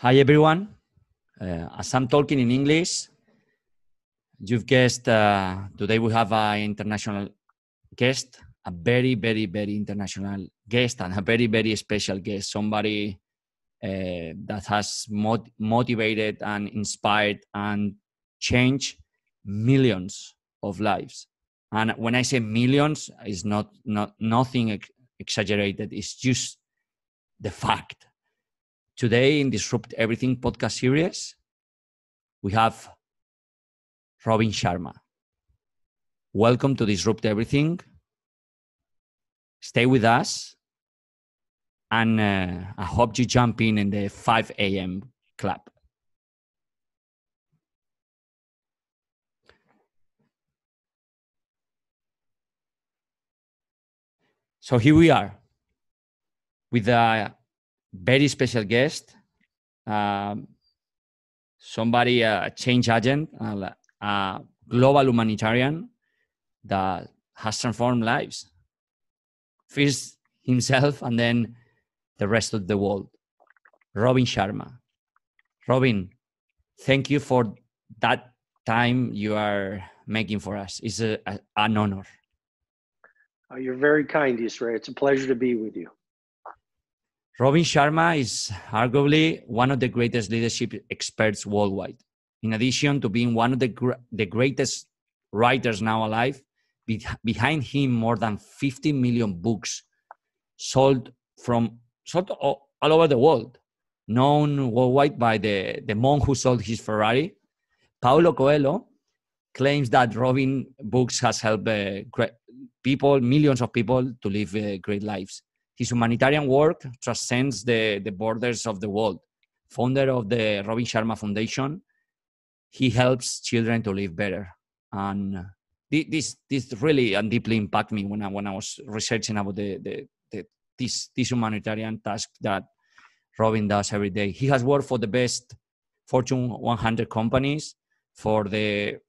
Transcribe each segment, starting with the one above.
Hi, everyone. As I'm talking in English, you've guessed today we have an international guest, a very, very, very international guest, and a very, very special guest, somebody that has motivated and inspired and changed millions of lives. And when I say millions, it's not nothing exaggerated. It's just the fact. Today in Disrupt Everything podcast series, we have Robin Sharma. Welcome to Disrupt Everything. Stay with us. And I hope you jump in the 5 a.m. club. So here we are with a very special guest, somebody, a change agent, a global humanitarian that has transformed lives. First himself and then the rest of the world. Robin Sharma. Robin, thank you for that time you are making for us. It's an honor. You're very kind, Isra. It's a pleasure to be with you. Robin Sharma is arguably one of the greatest leadership experts worldwide. In addition to being one of the greatest writers now alive, behind him more than 50 million books sold all over the world, known worldwide by the monk who sold his Ferrari. Paulo Coelho claims that Robin books has helped millions of people to live great lives. His humanitarian work transcends the borders of the world. Founder of the Robin Sharma Foundation, he helps children to live better. And this really and deeply impacted me when I was researching about this humanitarian task that Robin does every day. He has worked for the best Fortune 100 companies, for the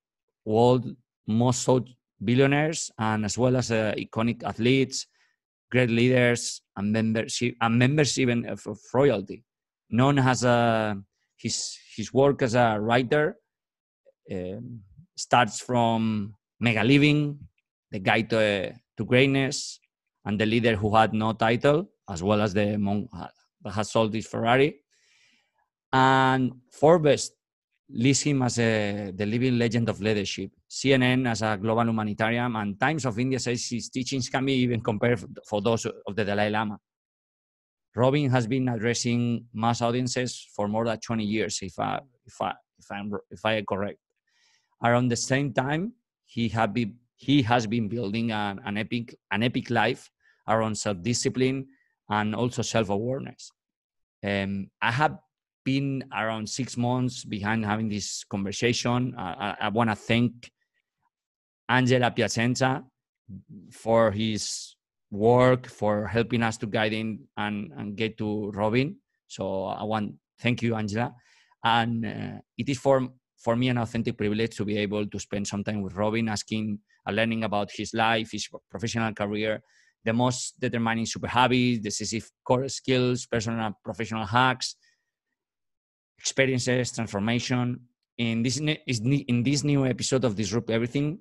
world most sought billionaires, and as well as iconic athletes, great leaders, and members even of royalty. Known as his work as a writer starts from Mega Living, The Guide to Greatness, and The Leader Who Had No Title, as well as the monk that has sold his Ferrari. And Forbes lists him as the living legend of leadership. CNN as a global humanitarian, and Times of India says his teachings can be even compared for those of the Dalai Lama. Robin has been addressing mass audiences for more than 20 years, if I am correct. Around the same time, he has been building an epic life around self-discipline and also self-awareness. I have been around 6 months behind having this conversation. I want to thank Angela Piacenza for his work, for helping us to guide in and get to Robin. So thank you, Angela. And it is for me an authentic privilege to be able to spend some time with Robin, asking and learning about his life, his professional career, the most determining super habits, decisive core skills, personal and professional hacks, experiences, transformation. In this new episode of Disrupt Everything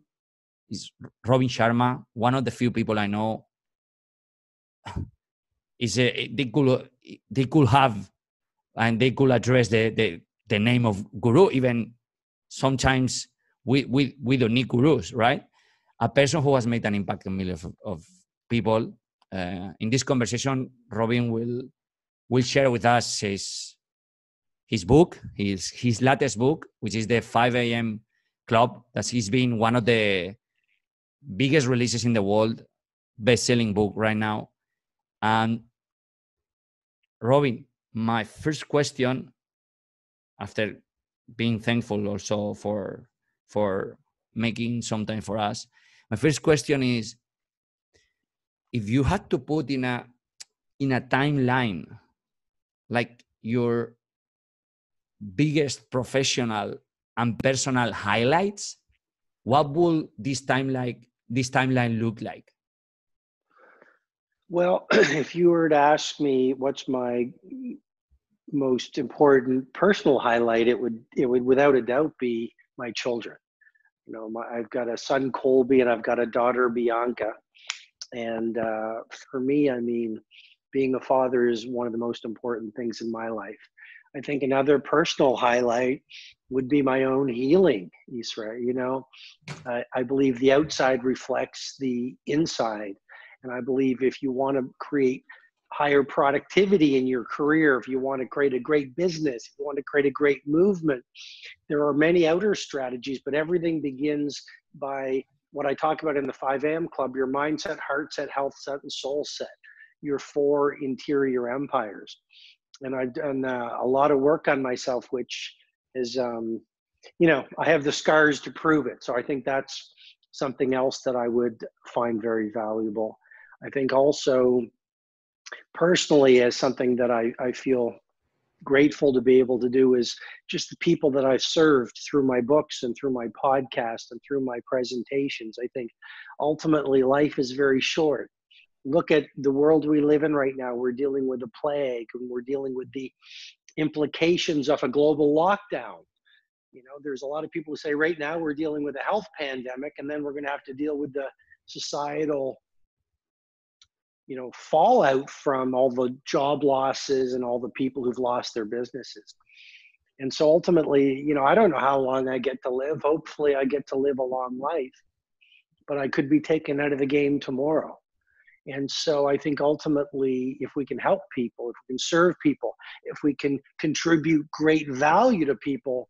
is Robin Sharma, one of the few people I know they could have and they could address the name of guru. Even sometimes we don't need gurus, right? A person who has made an impact on millions of people. In this conversation, Robin will share with us his book, his latest book, which is the 5 a.m. Club. That he's been one of the biggest releases in the world, best-selling book right now. And Robin, my first question, after being thankful also for making some time for us, my first question is, if you had to put in a timeline, like your biggest professional and personal highlights, what would this timeline look like? Well, if you were to ask me what's my most important personal highlight, it would without a doubt be my children. You know, I've got a son, Colby, and I've got a daughter, Bianca. And for me, I mean, being a father is one of the most important things in my life. I think another personal highlight would be my own healing, Isra. You know, I believe the outside reflects the inside. And I believe if you want to create higher productivity in your career, if you want to create a great business, if you want to create a great movement, there are many outer strategies, but everything begins by what I talk about in the 5 a.m. Club: your mindset, heart set, health set, and soul set, your 4 interior empires. And I've done a lot of work on myself, which is, you know, I have the scars to prove it. So I think that's something else that I would find very valuable. I think also personally, as something that I feel grateful to be able to do, is just the people that I've served through my books and through my podcast and through my presentations. I think ultimately life is very short. Look at the world we live in right now. We're dealing with a plague, and we're dealing with the implications of a global lockdown. You know, there's a lot of people who say right now we're dealing with a health pandemic, and then we're going to have to deal with the societal, you know, fallout from all the job losses and all the people who've lost their businesses. And so ultimately, you know, I don't know how long I get to live. Hopefully I get to live a long life, but I could be taken out of the game tomorrow. And so I think ultimately, if we can help people, if we can serve people, if we can contribute great value to people,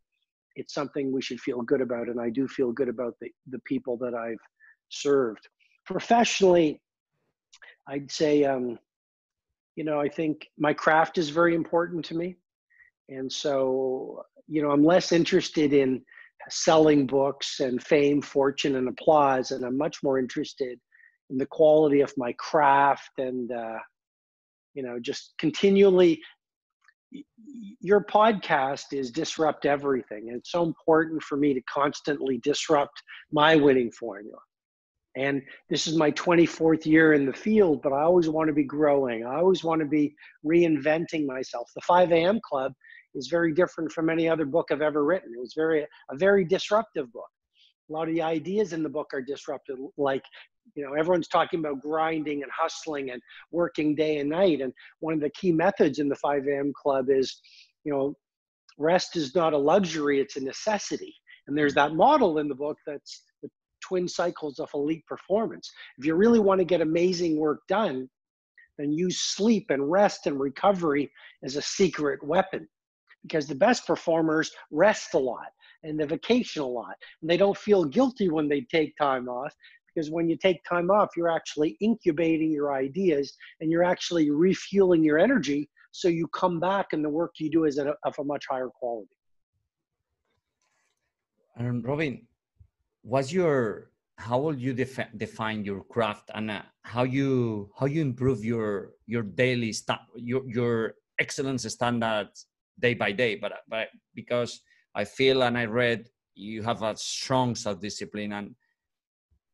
it's something we should feel good about. And I do feel good about the people that I've served. Professionally, I'd say, you know, I think my craft is very important to me. And so, you know, I'm less interested in selling books and fame, fortune, and applause. And I'm much more interested in the quality of my craft and, you know, just continually. Your podcast is Disrupt Everything. And it's so important for me to constantly disrupt my winning formula. And this is my 24th year in the field, but I always want to be growing. I always want to be reinventing myself. The 5 a.m. Club is very different from any other book I've ever written. It was a very disruptive book. A lot of the ideas in the book are disruptive. Like, you know, everyone's talking about grinding and hustling and working day and night. And one of the key methods in the 5 a.m. Club is, you know, rest is not a luxury, it's a necessity. And there's that model in the book that's the twin cycles of elite performance. If you really want to get amazing work done, then use sleep and rest and recovery as a secret weapon, because the best performers rest a lot and they vacation a lot, and they don't feel guilty when they take time off, because when you take time off, you're actually incubating your ideas and you're actually refueling your energy, so you come back and the work you do is of a much higher quality. Robin, how will you define your craft, and how you improve your daily your excellence standards day by day? But because I feel and I read you have a strong self-discipline, and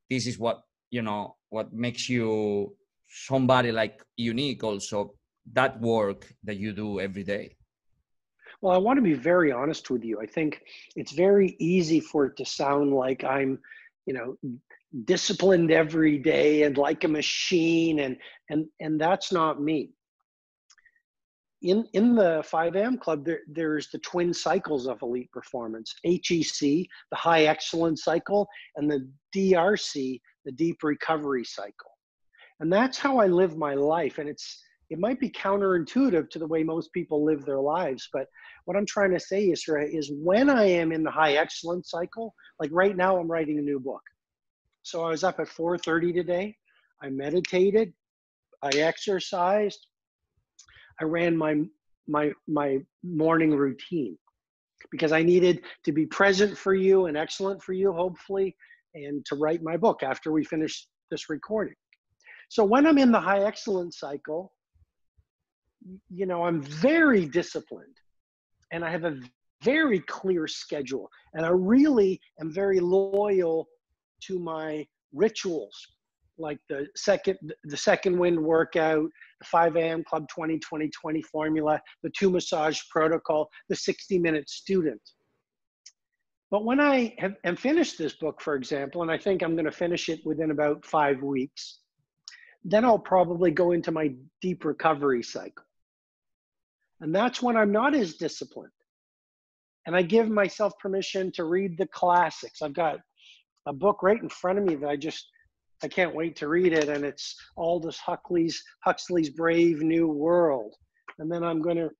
this is what, you know, what makes you somebody like unique also, that work that you do every day. Well, I want to be very honest with you. I think it's very easy for it to sound like I'm, you know, disciplined every day and like a machine, and that's not me. In the 5 a.m. Club, there's the twin cycles of elite performance: HEC, the high excellence cycle, and the DRC, the deep recovery cycle. And that's how I live my life. And it might be counterintuitive to the way most people live their lives, but what I'm trying to say, Isra, is when I am in the high excellence cycle, like right now I'm writing a new book. So I was up at 4:30 today. I meditated, I exercised, I ran my morning routine, because I needed to be present for you and excellent for you, hopefully, and to write my book after we finish this recording. So when I'm in the high excellence cycle, you know, I'm very disciplined and I have a very clear schedule, and I really am very loyal to my rituals. like the second wind workout, the 5 a.m. Club 20-20-20 formula, the 2 massage protocol, the 60-minute student. But when I am finished this book, for example, and I think I'm going to finish it within about 5 weeks, then I'll probably go into my deep recovery cycle. And that's when I'm not as disciplined. And I give myself permission to read the classics. I've got a book right in front of me that I can't wait to read it. And it's Aldous Huxley's Brave New World. And then I'm going to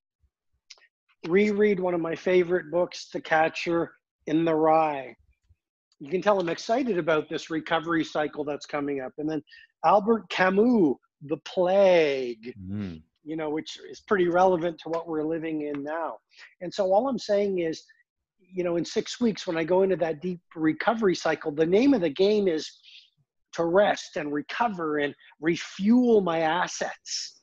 reread one of my favorite books, The Catcher in the Rye. You can tell I'm excited about this recovery cycle that's coming up. And then Albert Camus, The Plague, which is pretty relevant to what we're living in now. And so all I'm saying is, in 6 weeks, when I go into that deep recovery cycle, the name of the game is to rest and recover and refuel my assets,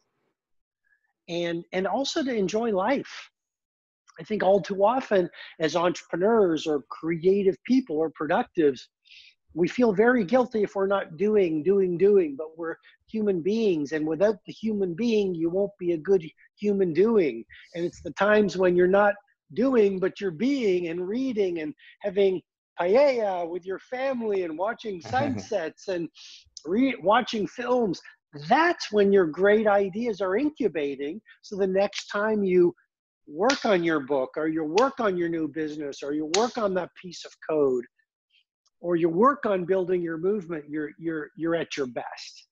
and also to enjoy life. I think all too often as entrepreneurs or creative people or productives, we feel very guilty if we're not doing, but we're human beings. And without the human being, you won't be a good human doing. And it's the times when you're not doing, but you're being and reading and having paella with your family and watching sunsets and watching films. That's when your great ideas are incubating. So the next time you work on your book, or you work on your new business, or you work on that piece of code, or you work on building your movement, you're at your best.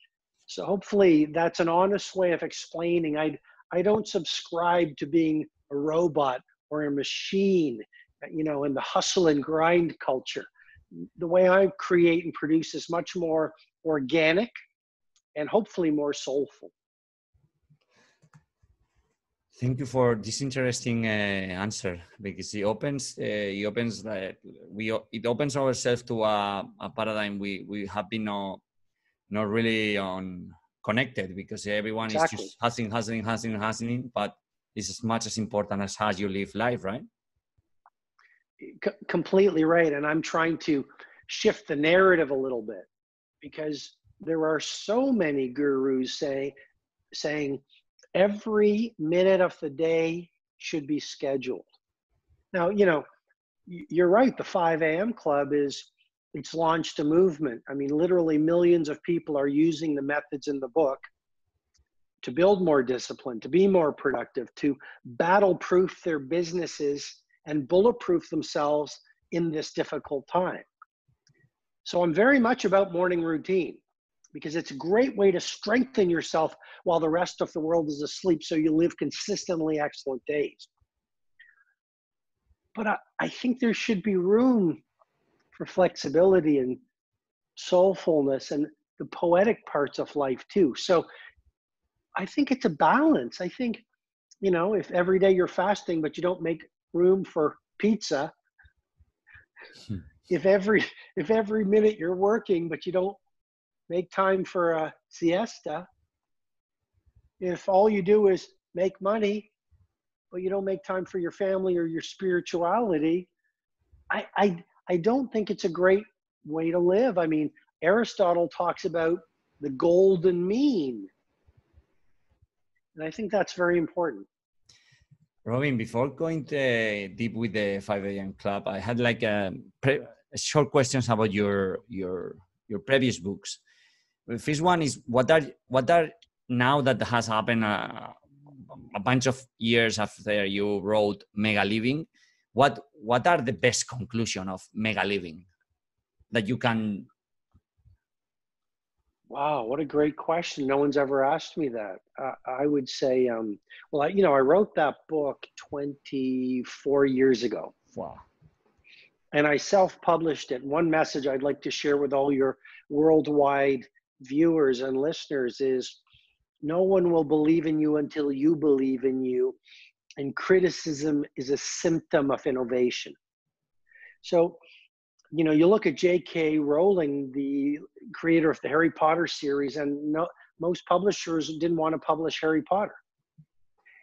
So hopefully that's an honest way of explaining. I don't subscribe to being a robot or a machine, in the hustle and grind culture. The way I create and produce is much more organic and hopefully more soulful. Thank you for this interesting answer, because it opens ourselves to a paradigm we have been not really connected, because everyone is just hustling, but it's as much as important as how you live life, right? Completely right. And I'm trying to shift the narrative a little bit, because there are so many gurus saying every minute of the day should be scheduled. Now, you're right. The 5 a.m. Club it's launched a movement. I mean, literally millions of people are using the methods in the book to build more discipline, to be more productive, to battle-proof their businesses and bulletproof themselves in this difficult time. So I'm very much about morning routine, because it's a great way to strengthen yourself while the rest of the world is asleep, so you live consistently excellent days. But I think there should be room for flexibility and soulfulness and the poetic parts of life too. So I think it's a balance. I think, if every day you're fasting, but you don't make room for pizza, if every minute you're working, but you don't make time for a siesta, if all you do is make money, but you don't make time for your family or your spirituality, I don't think it's a great way to live. I mean, Aristotle talks about the golden mean. And I think that's very important. Robin, before going deep with the 5 a.m. Club, I had like short questions about your previous books. The first one is, what are now that has happened a bunch of years after you wrote Mega Living, what are the best conclusion of Mega Living that you can? Wow, what a great question. No one's ever asked me that. I would say, I wrote that book 24 years ago. Wow. And I self-published it. One message I'd like to share with all your worldwide viewers and listeners is, no one will believe in you until you believe in you. And criticism is a symptom of innovation. So, you look at J.K. Rowling, the creator of the Harry Potter series, and most publishers didn't want to publish Harry Potter.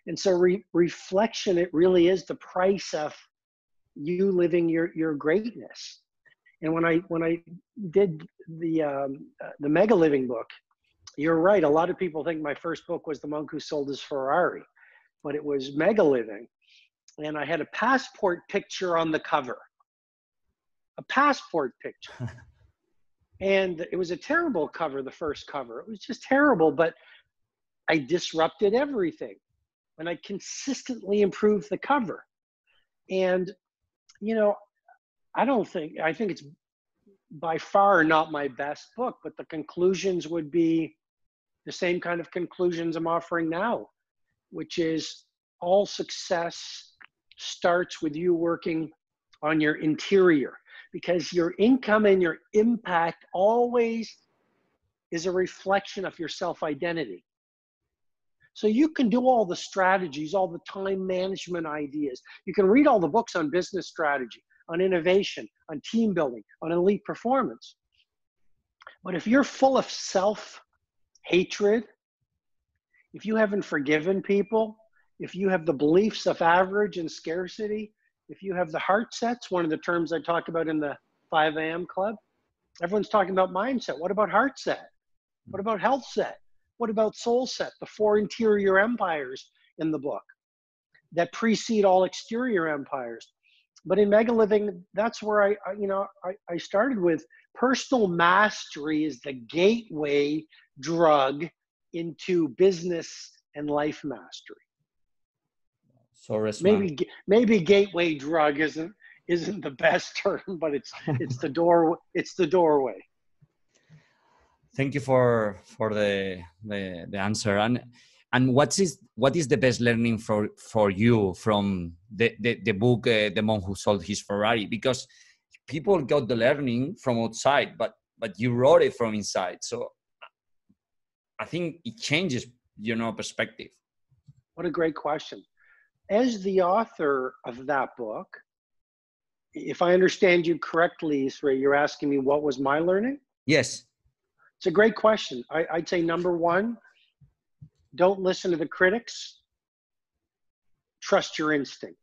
And so reflection, it really is the price of you living your greatness. And when I did the Mega Living book, you're right. A lot of people think my first book was The Monk Who Sold His Ferrari, but it was Mega Living. And I had a passport picture on the cover, a passport picture. And it was a terrible cover, the first cover. It was just terrible, but I disrupted everything. And I consistently improved the cover. And, you know, I think it's by far not my best book, but the conclusions would be the same kind of conclusions I'm offering now, which is all success starts with you working on your interior, because your income and your impact always is a reflection of your self-identity. So you can do all the strategies, all the time management ideas. You can read all the books on business strategy, on innovation, on team building, on elite performance. But if you're full of self-hatred, if you haven't forgiven people, if you have the beliefs of average and scarcity, if you have the heart sets, one of the terms I talk about in the 5 a.m. club, everyone's talking about mindset. What about heart set? What about health set? What about soul set? The 4 interior empires in the book that precede all exterior empires. But in Mega Living, that's where I started with personal mastery is the gateway drug into business and life mastery. So resonant. Maybe gateway drug isn't the best term, but it's the door. It's the doorway. Thank you for the answer. And what is the best learning for you from the book The Monk Who Sold His Ferrari? Because people got the learning from outside, but you wrote it from inside. So I think it changes perspective. What a great question. As the author of that book, if I understand you correctly, Isra, you're asking me what was my learning? Yes. It's a great question. I'd say number one, don't listen to the critics. Trust your instinct.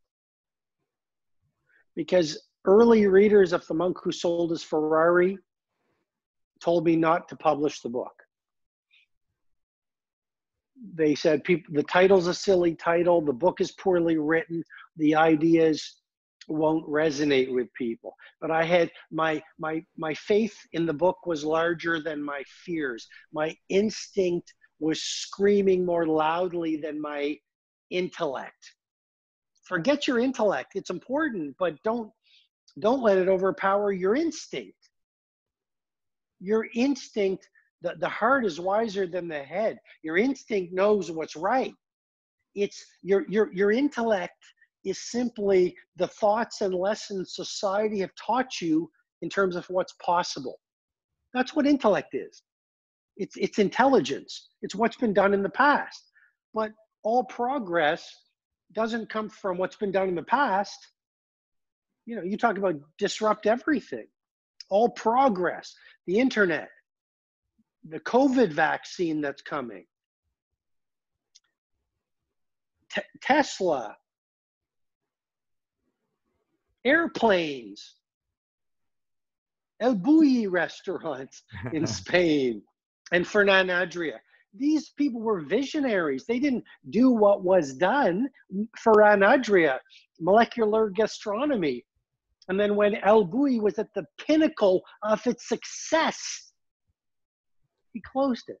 Because early readers of The Monk Who Sold His Ferrari told me not to publish the book. They said, the title's a silly title, the book is poorly written, the ideas won't resonate with people. But I had my faith in the book was larger than my fears. My instinct was screaming more loudly than my intellect. Forget your intellect. It's important, but don't let it overpower your instinct. Your instinct, the heart is wiser than the head. Your instinct knows what's right. It's your intellect is simply the thoughts and lessons society have taught you in terms of what's possible. That's what intellect is. It's intelligence. It's what's been done in the past. But all progress doesn't come from what's been done in the past. You talk about disrupt everything. All progress, the internet, the COVID vaccine that's coming, Tesla, airplanes, El Bulli restaurants in Spain, and Ferran Adria. These people were visionaries. They didn't do what was done. Ferran Adria, molecular gastronomy. And then when El Bulli was at the pinnacle of its success, he closed it.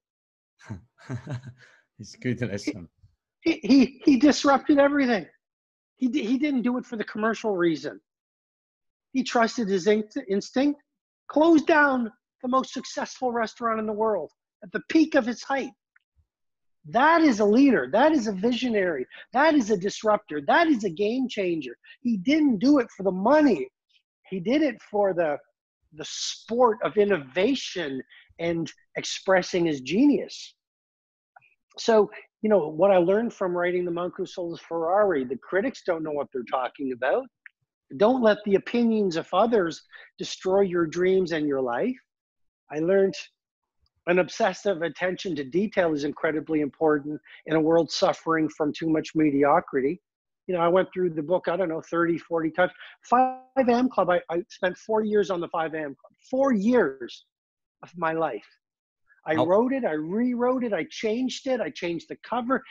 It's good lesson. He disrupted everything. He didn't do it for the commercial reason. He trusted his instinct, closed down the most successful restaurant in the world at the peak of its height. That is a leader. That is a visionary. That is a disruptor. That is a game changer. He didn't do it for the money. He did it for the sport of innovation and expressing his genius. So, what I learned from writing The Monk Who Sold His Ferrari, the critics don't know what they're talking about. Don't let the opinions of others destroy your dreams and your life. I learned an obsessive attention to detail is incredibly important in a world suffering from too much mediocrity. I went through the book, I don't know, 30, 40 times. 5 a.m. Club, I spent 4 years on the 5 a.m. Club. 4 years of my life. I How, wrote it, I rewrote it, I changed the cover.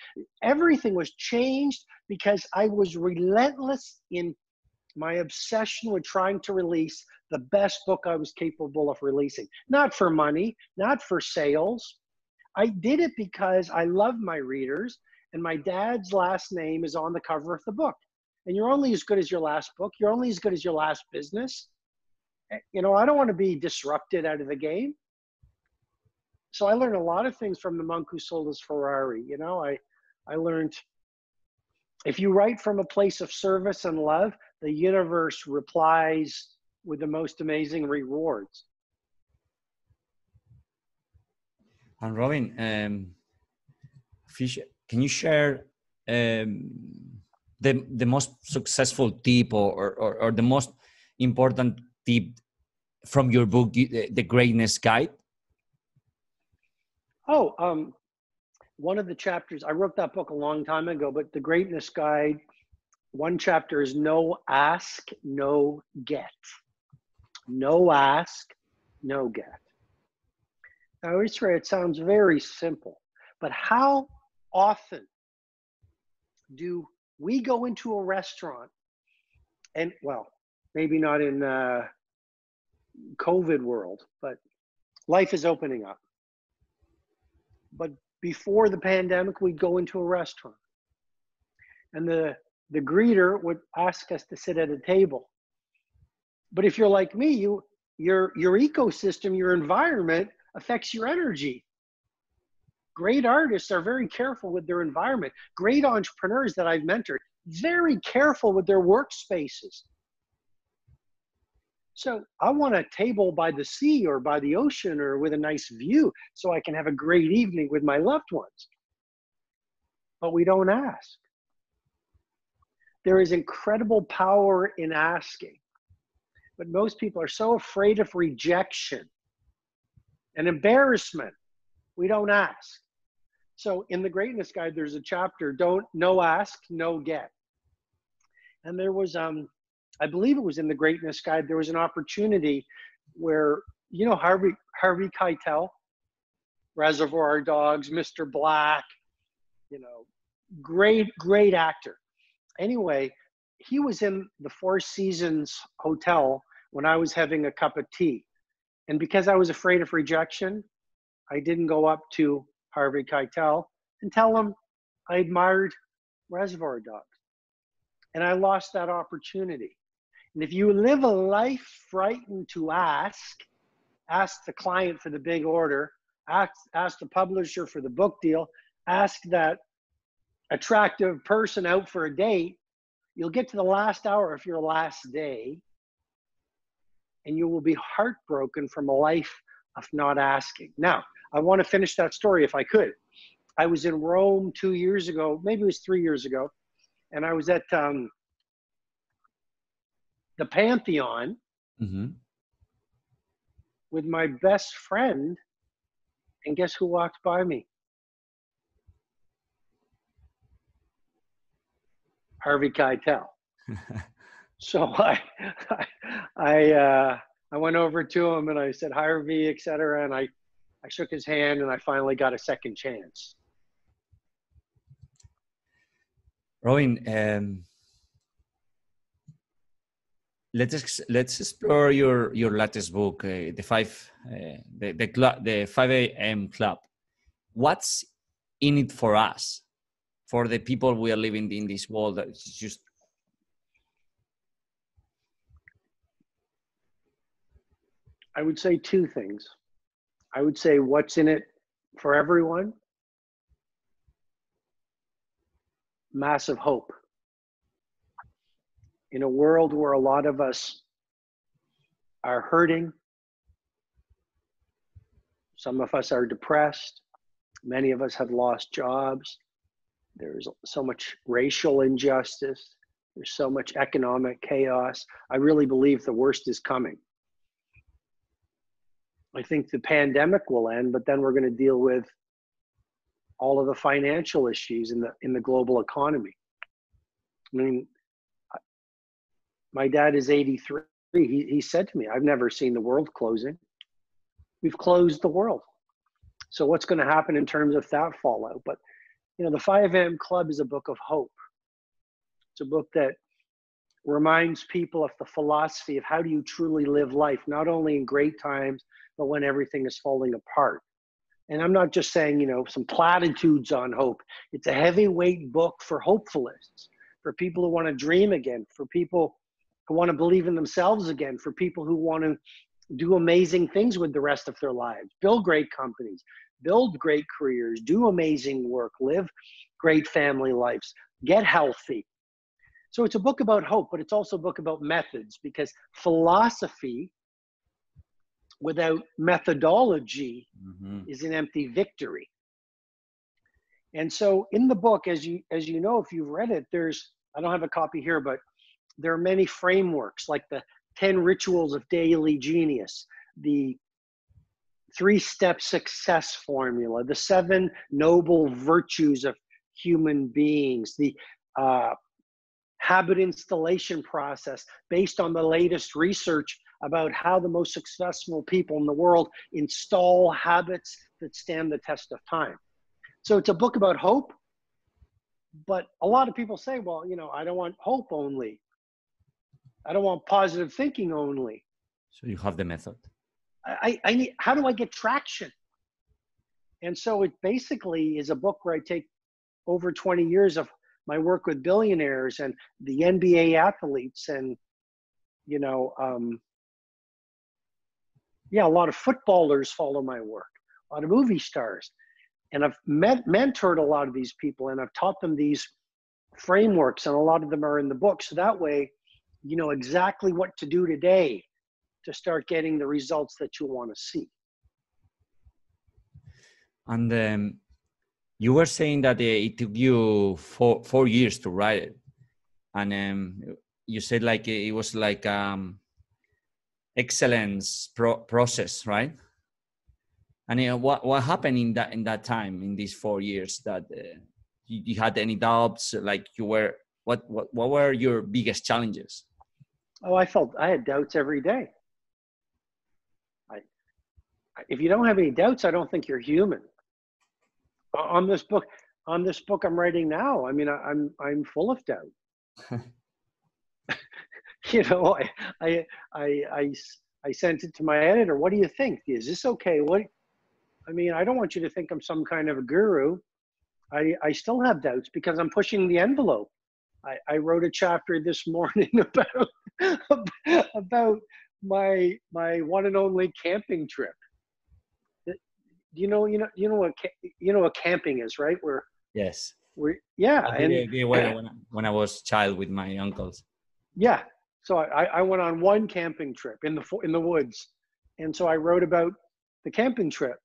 Everything was changed because I was relentless in my obsession with trying to release the best book I was capable of releasing. Not for money, not for sales. I did it because I love my readers, and my dad's last name is on the cover of the book. And you're only as good as your last book. You're only as good as your last business. I don't want to be disrupted out of the game. So I learned a lot of things from the monk who sold his Ferrari. I learned if you write from a place of service and love, the universe replies with the most amazing rewards. and Robin, can you share the most successful tip or the most important tip from your book, The Greatness Guide? One of the chapters, I wrote that book a long time ago, but The Greatness Guide, one chapter is no ask, no get. No ask, no get. Now, Isra, it sounds very simple, but how often do we go into a restaurant and, well, maybe not in COVID world, but life is opening up. But before the pandemic, we'd go into a restaurant and the greeter would ask us to sit at a table. But if you're like me, your ecosystem, your environment affects your energy. Great artists are very careful with their environment. Great entrepreneurs that I've mentored, very careful with their workspaces. So I want a table by the sea or by the ocean or with a nice view so I can have a great evening with my loved ones. But we don't ask. There is incredible power in asking. But most people are so afraid of rejection and embarrassment. We don't ask. So in the Greatness Guide, there's a chapter, no ask, no get. And there was, I believe it was in the Greatness Guide, there was an opportunity where, Harvey Keitel, Reservoir Dogs, Mr. Black, great actor. Anyway, he was in the Four Seasons Hotel when I was having a cup of tea. And because I was afraid of rejection, I didn't go up to Harvey Keitel and tell him I admired Reservoir Dogs. And I lost that opportunity. And if you live a life frightened to ask the client for the big order, ask the publisher for the book deal, ask that attractive person out for a date, you'll get to the last hour of your last day, and you will be heartbroken from a life of not asking. Now, I want to finish that story if I could. I was in Rome 2 years ago, maybe it was 3 years ago, and I was at the Pantheon with my best friend, and guess who walked by me? Harvey Keitel. So I went over to him and I said, Harvey, etc. And I shook his hand and I finally got a second chance. Robin, let's explore your latest book, the 5 a.m. Club. What's in it for us, for the people we are living in this world? That is just I would say two things. I would say what's in it for everyone. Massive hope. In a world where a lot of us are hurting, some of us are depressed, many of us have lost jobs, there's so much racial injustice, there's so much economic chaos. I really believe the worst is coming. I think the pandemic will end, but then we're going to deal with all of the financial issues in the global economy. I mean, my dad is 83. He said to me, I've never seen the world closing. We've closed the world. So what's going to happen in terms of that fallout? But, you know, the 5 a.m. Club is a book of hope. It's a book that reminds people of the philosophy of how do you truly live life, not only in great times, but when everything is falling apart. And I'm not just saying, you know, some platitudes on hope. It's a heavyweight book for hopefulists, for people who want to dream again, for people who want to believe in themselves again, for people who want to do amazing things with the rest of their lives, build great companies, build great careers, do amazing work, live great family lives, get healthy. So it's a book about hope, but it's also a book about methods, because philosophy without methodology is an empty victory. And so in the book, as you know, if you've read it, I don't have a copy here, but there are many frameworks, like the 10 rituals of daily genius, the 3-step success formula, the 7 noble virtues of human beings, the habit installation process based on the latest research about how the most successful people in the world install habits that stand the test of time. So it's a book about hope, but a lot of people say, well, you know, I don't want hope only. I don't want positive thinking only. So you have the method. I need, how do I get traction? And so it basically is a book where I take over 20 years of my work with billionaires and the NBA athletes and, you know, a lot of footballers follow my work, a lot of movie stars. And I've mentored a lot of these people, and I've taught them these frameworks, and a lot of them are in the book. So that way, you know exactly what to do today to start getting the results that you want to see. And you were saying that it took you 4 years to write it. And you said like it was like excellence process, right? And what happened in that time, in these 4 years, that you had any doubts? Like what were your biggest challenges? Oh, I had doubts every day. If you don't have any doubts, I don't think you're human. On this book I'm writing now, I mean, I'm full of doubt. You know, I sent it to my editor. What do you think? Is this okay? I mean, I don't want you to think I'm some kind of a guru. I still have doubts because I'm pushing the envelope. I wrote a chapter this morning about my one and only camping trip. You know what camping is, right? Yes. When I was child with my uncles. Yeah. So I went on one camping trip in the woods, and so I wrote about the camping trip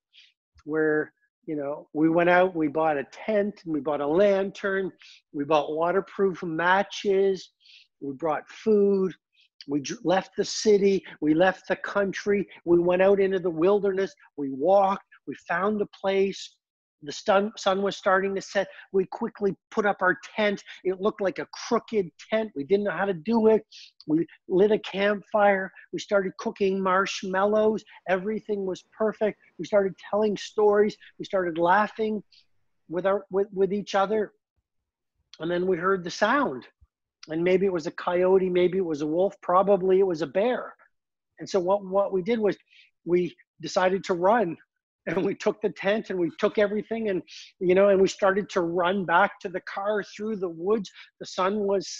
where, you know, we went out, we bought a tent, we bought a lantern, we bought waterproof matches, we brought food, we left the city, we left the country, we went out into the wilderness, we walked, we found a place, the sun was starting to set, we quickly put up our tent, it looked like a crooked tent, we didn't know how to do it, we lit a campfire, we started cooking marshmallows, everything was perfect, we started telling stories, we started laughing with each other, and then we heard the sound, and maybe it was a coyote, maybe it was a wolf, probably it was a bear, and so what we did was we decided to run. And we took the tent and we took everything, and, you know, and we started to run back to the car through the woods. The sun was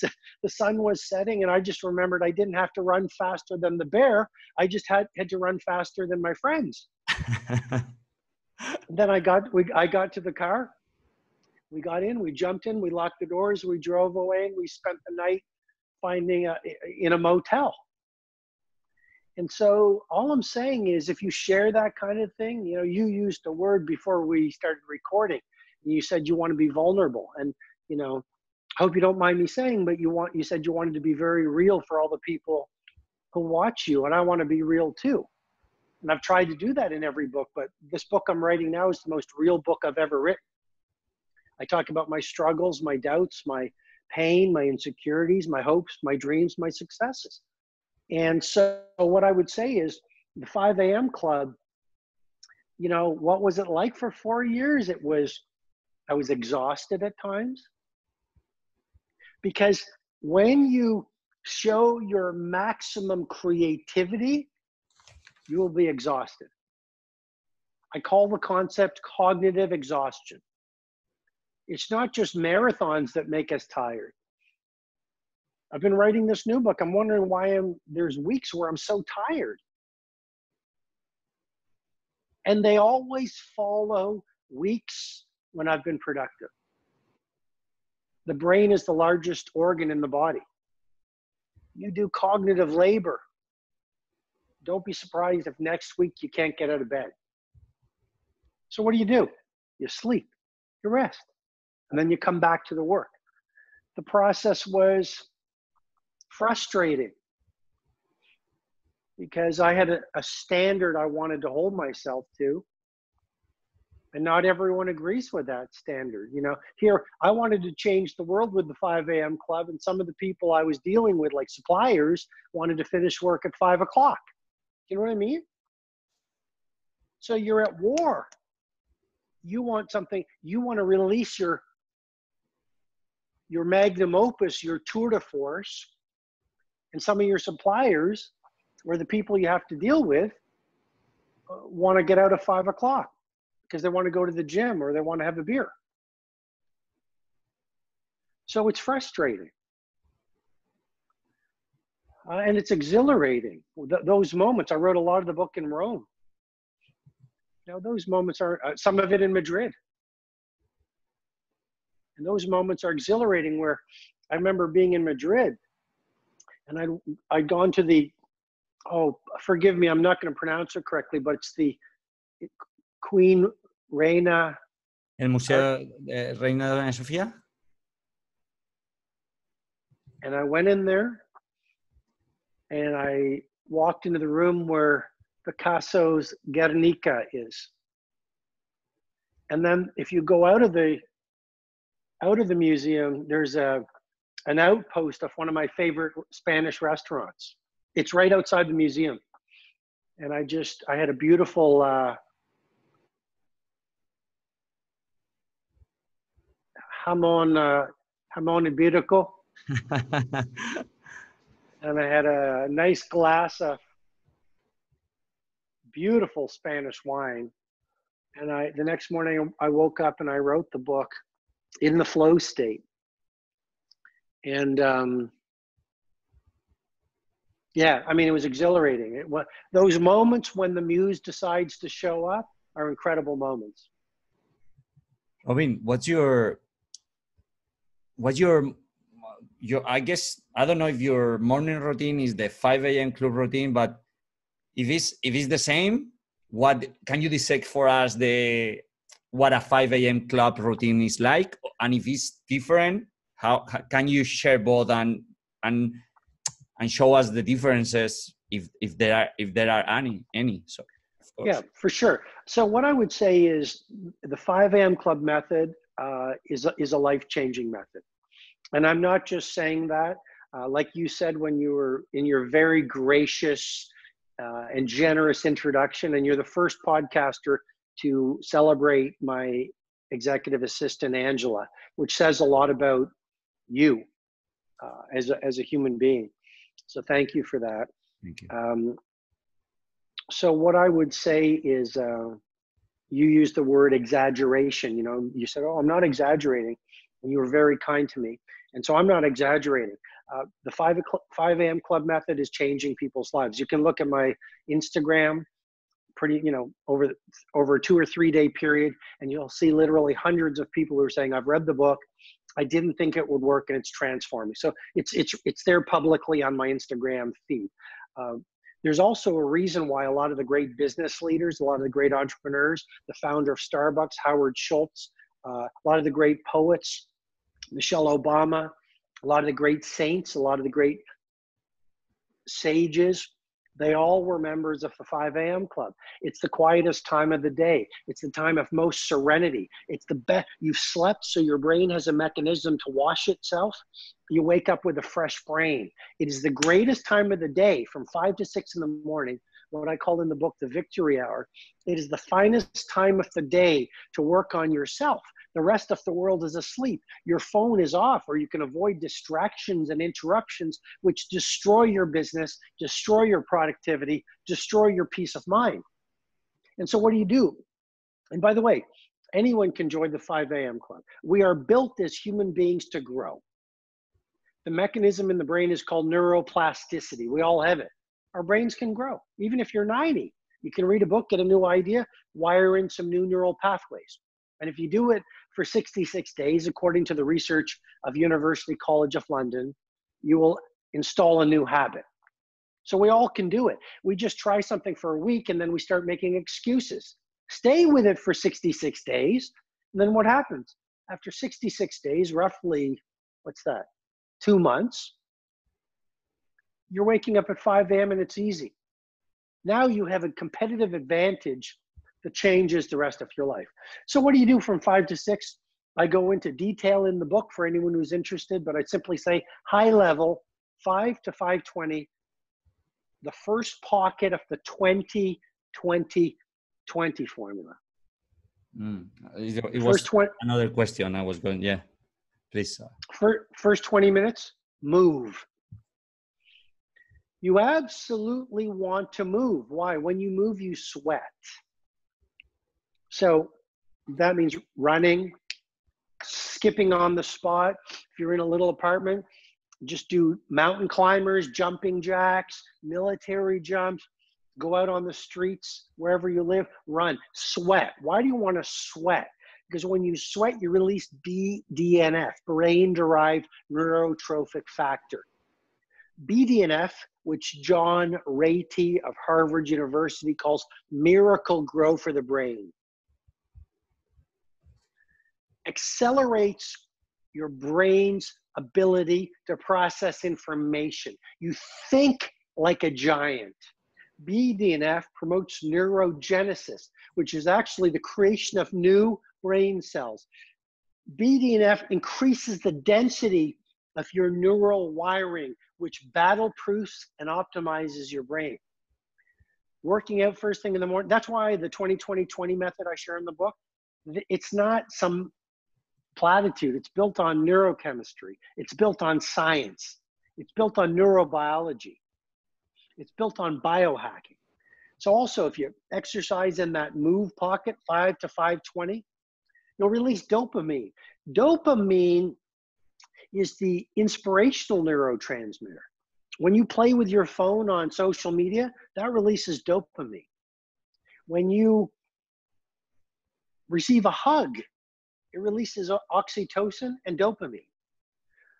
setting, and I just remembered I didn't have to run faster than the bear. I just had to run faster than my friends. Then I got to the car. We got in, we jumped in, we locked the doors, we drove away, and we spent the night in a motel. And so all I'm saying is, if you share that kind of thing, you know, you used a word before we started recording. You said you want to be vulnerable. And, you know, I hope you don't mind me saying, but you said you wanted to be very real for all the people who watch you. And I want to be real too. And I've tried to do that in every book, but this book I'm writing now is the most real book I've ever written. I talk about my struggles, my doubts, my pain, my insecurities, my hopes, my dreams, my successes. And so what I would say is the 5 a.m. club, you know, what was it like for 4 years? I was exhausted at times, because when you show your maximum creativity, you will be exhausted. I call the concept cognitive exhaustion. It's not just marathons that make us tired. I've been writing this new book. I'm wondering why there's weeks where I'm so tired. And they always follow weeks when I've been productive. The brain is the largest organ in the body. You do cognitive labor. Don't be surprised if next week you can't get out of bed. So what do? You sleep, you rest, and then you come back to the work. The process was frustrating because I had a standard I wanted to hold myself to, and not everyone agrees with that standard. You know, here, I wanted to change the world with the 5 a.m. club, and some of the people I was dealing with, like suppliers, wanted to finish work at 5 o'clock. You know what I mean? So you're at war. You want something, you want to release your magnum opus, your tour de force, and some of your suppliers, or the people you have to deal with, want to get out at 5 o'clock because they want to go to the gym or they want to have a beer. So it's frustrating. And it's exhilarating. Those moments, I wrote a lot of the book in Rome. You know, those moments are, some of it in Madrid. And those moments are exhilarating, where I remember being in Madrid and I'd gone to the, oh, forgive me, I'm not going to pronounce it correctly, but it's the Queen Reina. El Museo de Reina Doña Sofía. And I went in there and I walked into the room where Picasso's Guernica is. And then if you go out of the museum, there's an outpost of one of my favorite Spanish restaurants. It's right outside the museum. And I had a beautiful jamon ibérico. And I had a nice glass of beautiful Spanish wine. And the next morning I woke up and I wrote the book in the flow state. And yeah, I mean, it was exhilarating. Those moments when the muse decides to show up are incredible moments. Robin, what's your, I guess, I don't know if your morning routine is the 5 a.m. club routine, but if it's the same, what can you dissect for us what a 5 a.m. club routine is like? And if it's different, how can you share both and show us the differences if there are any? So, of course. Yeah, for sure. So what I would say is the 5 a.m. club method is a life-changing method. And I'm not just saying that, like you said, when you were in your very gracious and generous introduction, and you're the first podcaster to celebrate my executive assistant, Angela, which says a lot about you as a human being. So thank you for that. Thank you. So what I would say is, you used the word exaggeration. You know, you said, "Oh, I'm not exaggerating," and you were very kind to me. And so I'm not exaggerating. The 5 a.m. club method is changing people's lives. You can look at my Instagram, over a 2 or 3 day period, and you'll see literally hundreds of people who are saying, "I've read the book. I didn't think it would work, and it's transforming." So it's there publicly on my Instagram feed. There's also a reason why a lot of the great business leaders, a lot of the great entrepreneurs, the founder of Starbucks, Howard Schultz, a lot of the great poets, Michelle Obama, a lot of the great saints, a lot of the great sages They all were members of the 5 a.m. club. It's the quietest time of the day. It's the time of most serenity. It's the best. You've slept, so your brain has a mechanism to wash itself. You wake up with a fresh brain. It is the greatest time of the day from 5 to 6 in the morning, what I call in the book the victory hour. It is the finest time of the day to work on yourself. The rest of the world is asleep. Your phone is off, or you can avoid distractions and interruptions, which destroy your business, destroy your productivity, destroy your peace of mind. And so what do you do? And by the way, anyone can join the 5 a.m. club. We are built as human beings to grow. The mechanism in the brain is called neuroplasticity. We all have it. Our brains can grow. Even if you're 90, you can read a book, get a new idea, wire in some new neural pathways. And if you do it for 66 days, according to the research of University College of London, you will install a new habit. So we all can do it. We just try something for a week and then we start making excuses. Stay with it for 66 days. And then what happens? After 66 days, roughly, what's that? 2 months, you're waking up at 5 a.m. and it's easy. Now you have a competitive advantage that changes the rest of your life. So what do you do from 5 to 6? I go into detail in the book for anyone who's interested, but I simply say high level, 5 to 5:20, the first pocket of the 20-20-20 formula. It was another question I was going, yeah, please. First 20 minutes, move. You absolutely want to move. Why? When you move, you sweat. So that means running, skipping on the spot. If you're in a little apartment, just do mountain climbers, jumping jacks, military jumps, go out on the streets, wherever you live, run, sweat. Why do you want to sweat? Because when you sweat, you release BDNF, brain-derived neurotrophic factor. BDNF, which John Ratey of Harvard University calls miracle grow for the brain, accelerates your brain's ability to process information. You think like a giant. BDNF promotes neurogenesis, which is actually the creation of new brain cells. BDNF increases the density of your neural wiring, which battle-proofs and optimizes your brain. Working out first thing in the morning, that's why the 20-20-20 method I share in the book, it's not some platitude. It's built on neurochemistry. It's built on science. It's built on neurobiology. It's built on biohacking. So also, if you exercise in that move pocket, 5 to 5:20, you'll release dopamine. Dopamine is the inspirational neurotransmitter. When you play with your phone on social media, that releases dopamine. When you receive a hug, it releases oxytocin and dopamine.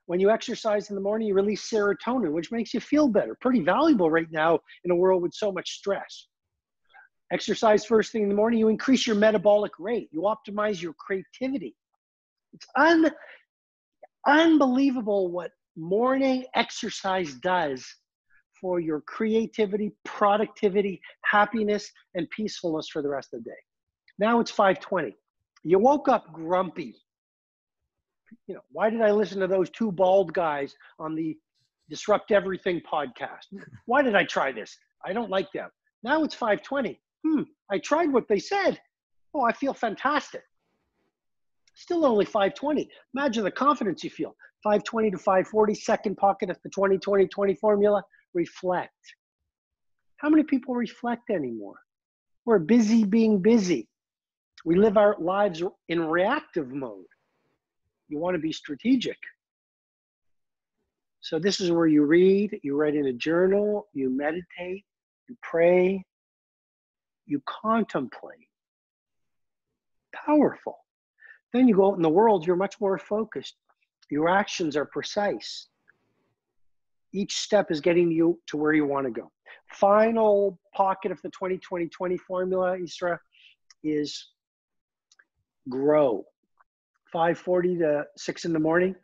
When you exercise in the morning, you release serotonin, which makes you feel better. Pretty valuable right now in a world with so much stress. Exercise first thing in the morning, you increase your metabolic rate. You optimize your creativity. It's unbelievable what morning exercise does for your creativity, productivity, happiness, and peacefulness for the rest of the day. Now it's 5:20. You woke up grumpy. You know, why did I listen to those two bald guys on the Disrupt Everything podcast? Why did I try this? I don't like them. Now it's 5:20. I tried what they said. Oh, I feel fantastic. Still only 5:20. Imagine the confidence you feel. 5:20 to 5:40, second pocket of the 20-20-20 formula, reflect. How many people reflect anymore? We're busy being busy. We live our lives in reactive mode. You want to be strategic. So this is where you read, you write in a journal, you meditate, you pray, you contemplate. Powerful. Then you go out in the world, you're much more focused. Your actions are precise. Each step is getting you to where you want to go. Final pocket of the 20-20-20 formula, Isra, is grow. 5:40 to 6 in the morning,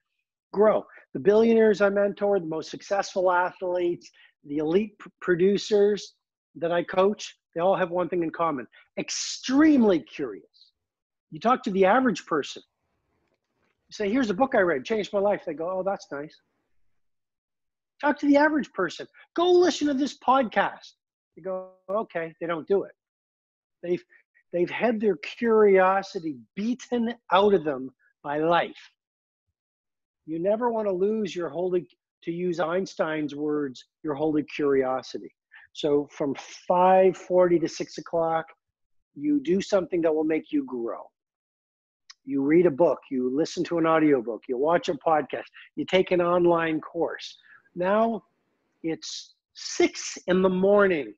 grow. The billionaires I mentor, the most successful athletes, The elite producers that I coach, they all have one thing in common: extremely curious. You talk to the average person, you say, here's a book I read, changed my life. They go, oh, that's nice. Talk to the average person. Go listen to this podcast. You go, okay, they don't do it. They've had their curiosity beaten out of them by life. You never want to lose your holy, to use Einstein's words, your holy curiosity. So from 5:40 to 6 o'clock, you do something that will make you grow. You read a book, you listen to an audiobook, you watch a podcast, you take an online course. Now it's 6 in the morning.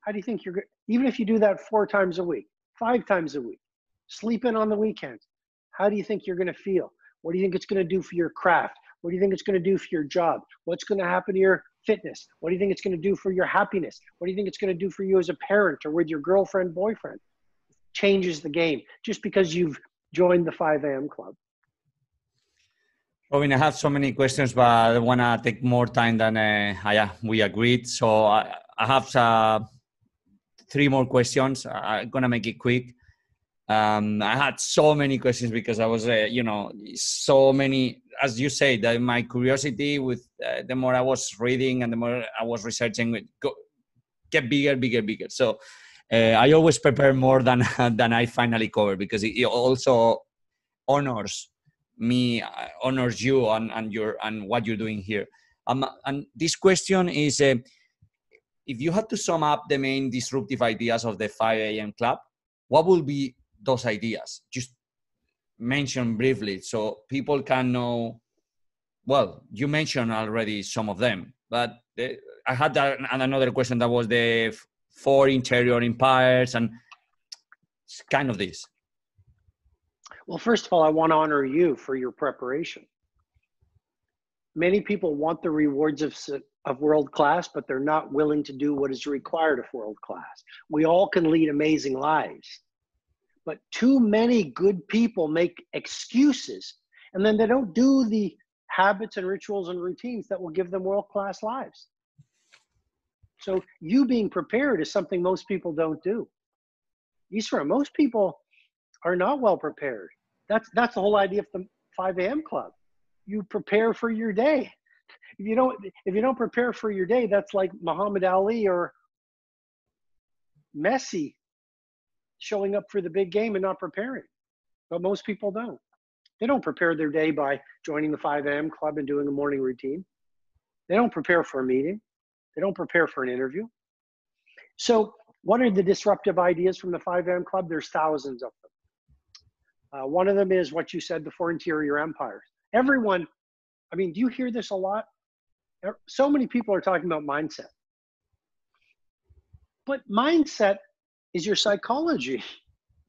How do you think you're, even if you do that 4 times a week, 5 times a week, sleep in on the weekends, how do you think you're going to feel? What do you think it's going to do for your craft? What do you think it's going to do for your job? What's going to happen to your fitness? What do you think it's going to do for your happiness? What do you think it's going to do for you as a parent or with your girlfriend, boyfriend? Changes the game just because you've joined the 5 a.m. club. Robin, I have so many questions, but I want to take more time than we agreed. So I have 3 more questions. I'm going to make it quick. I had so many questions because I was, so many, as you say, that my curiosity with the more I was reading and the more I was researching, get bigger. So I always prepare more than I finally cover, because it also honors me, honors you and what you're doing here. And this question is, if you had to sum up the main disruptive ideas of the 5 a.m. club, what will be those ideas? Just mention briefly so people can know. Well, you mentioned already some of them, but I had another question that was the 4 interior empires, and it's kind of this. Well, first of all, I want to honor you for your preparation. Many people want the rewards of world class, but they're not willing to do what is required of world class. We all can lead amazing lives, but too many good people make excuses, and then they don't do the habits and rituals and routines that will give them world class lives. So you being prepared is something most people don't do. Isra, most people are not well prepared. That's the whole idea of the 5 a.m. club. You prepare for your day. If you don't prepare for your day, that's like Muhammad Ali or Messi showing up for the big game and not preparing. But most people don't. They don't prepare their day by joining the 5 a.m. club and doing a morning routine. They don't prepare for a meeting. They don't prepare for an interview. So what are the disruptive ideas from the 5 a.m. club? There's thousands of them. One of them is what you said, the 4 interior empires. Everyone, I mean, do you hear this a lot? So many people are talking about mindset. But mindset is your psychology.